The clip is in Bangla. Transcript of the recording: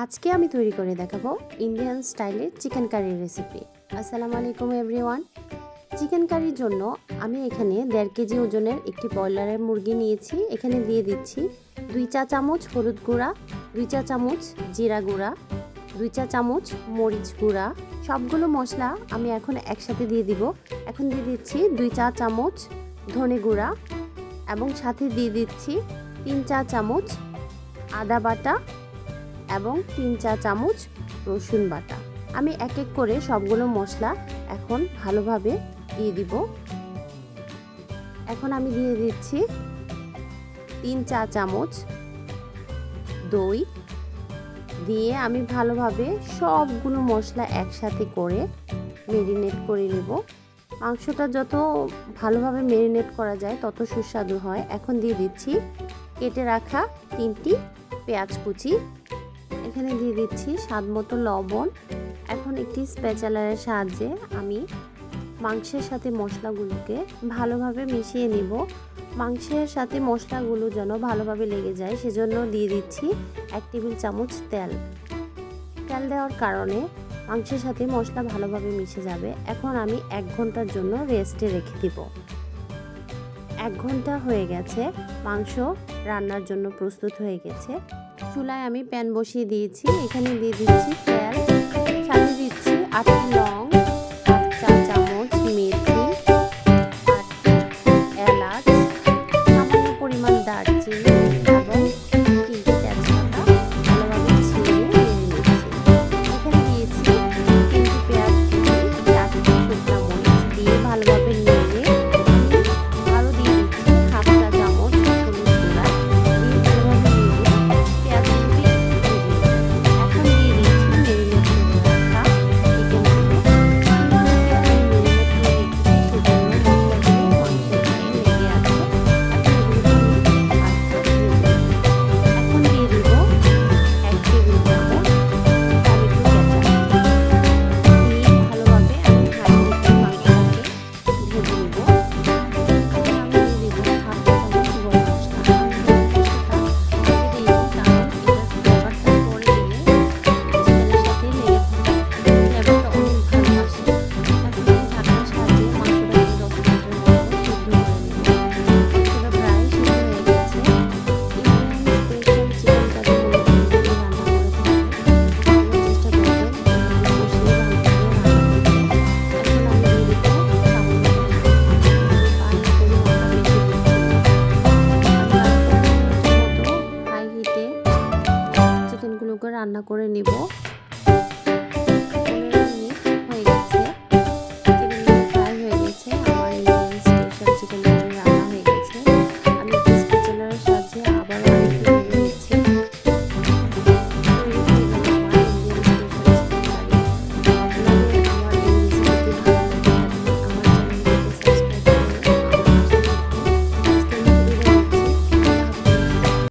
আজকে আমি তৈরি করে দেখাবো ইন্ডিয়ান স্টাইলের চিকেন কারি রেসিপি। আসসালামু আলাইকুম এভরিওয়ান। চিকেন কারির জন্য আমি এখানে 1.5 কেজি ওজনের একটি ব্রয়লারের মুরগি নিয়েছি। এখানে দিয়ে দিচ্ছি 2 চা চামচ হলুদ গুঁড়া, 2 চা চামচ জিরা গুঁড়া, 2 চা চামচ মরিচ গুঁড়া। সবগুলো মশলা আমি এখন একসাথে দিয়ে দিব। এখন দিয়ে দিচ্ছি 2 চা চামচ ধনে গুঁড়া এবং সাথে দিয়ে দিচ্ছি 3 চা চামচ আদা বাটা এবং 3 চা চামচ রসুন বাটা। আমি এক এক করে সবগুলো মশলা এখন ভালোভাবে দিয়ে দিব। এখন আমি দিয়ে দিচ্ছি 3 চা চামচ দই দিয়ে আমি ভালোভাবে সবগুলো মশলা একসাথে করে ম্যারিনেট করে নেব। মাংসটা যত ভালোভাবে ম্যারিনেট করা যায় তত সুস্বাদু হয়। এখন দিয়ে দিচ্ছি কেটে রাখা 3টি পেঁয়াজ কুচি। এখানে দিয়ে দিচ্ছি স্বাদ মতো লবণ। এখন একটি স্প্যাচুলারের সাহায্যে আমি মাংসের সাথে মশলাগুলোকে ভালোভাবে মিশিয়ে নিব। মাংসের সাথে মশলাগুলো যেন ভালোভাবে লেগে যায় সেজন্য দিয়ে দিচ্ছি 1 টেবিল চামচ তেল। তেল দেওয়ার কারণে মাংসের সাথে মশলা ভালোভাবে মিশে যাবে। এখন আমি 1 ঘন্টার জন্য রেস্টে রেখে দিব। 1 ঘন্টা হয়ে গেছে, মাংস রান্নার জন্য প্রস্তুত হয়ে গেছে। চুলায় আমি প্যান বসিয়ে দিয়েছি। এখানে দিয়ে দিচ্ছি তেল, সাথে দিচ্ছি 8টি লং, 1 চা চামচ মেথি, 8টি এলাচ, সামান্য পরিমাণ দারচিনি এবং 3টি তেজপাতা ভালোভাবে ছিঁড়ে নিয়ে নিচ্ছি। এখানে দিয়েছি 3টি পেঁয়াজ কুচি, 4টি শুকনো মরিচ দিয়ে ভালোভাবে নেড়ে আরও দিয়ে দিচ্ছি 1/2 চা চামচ হলুদ গুঁড়া দিয়ে ভালোভাবে নেড়ে পেঁয়াজগুলি এখন দিয়ে দিচ্ছি ম্যারিনেট করে রাখা চিকেনগুলো। চিকেনগুলোকে আমি ম্যারিনেট করে রেখেছি সেজন্য মশলাগুলো মাংসের গায়ে লেগে আছে। এখন দিয়ে দিব 1 টেবিল চামচ টমেটো কেচাপ দিয়ে ভালোভাবে আমি হাই হিটে মাংসটাকে ভেজে নিব। এখন আমি দিয়ে দিব 1/2 চা চামচ গরম মশলা। আমি গরম মশলাটা আগে দিইনি কারণ এটার ফ্লেভারটা পরে দিলে চিকেনের সাথে লেগে থাকে, ফ্লেভারটা অনেক ভালো আসে। এখন আমি ঢাকনার সাহায্যে মাংসটাকে 10 মিনিটের মতো সিদ্ধ করে নেব। মাংসটা প্রায় সিদ্ধ হয়ে গেছে। ইন্ডিয়ান স্পেশাল চিকেন কারি মূলত এইভাবে রান্না করে থাকে। আপনারা চেষ্টা করবেন এইভাবে বসিয়ে ভালোভাবে রান্না করতে। এখন আমি দিয়ে দিব সামান্য পরিমাণ পানি, পরিমাণটা বেশি দিচ্ছি। আমি 10 মিনিটের মতো হাই হিটে চিকেনগুলোকে রান্না করে নেব।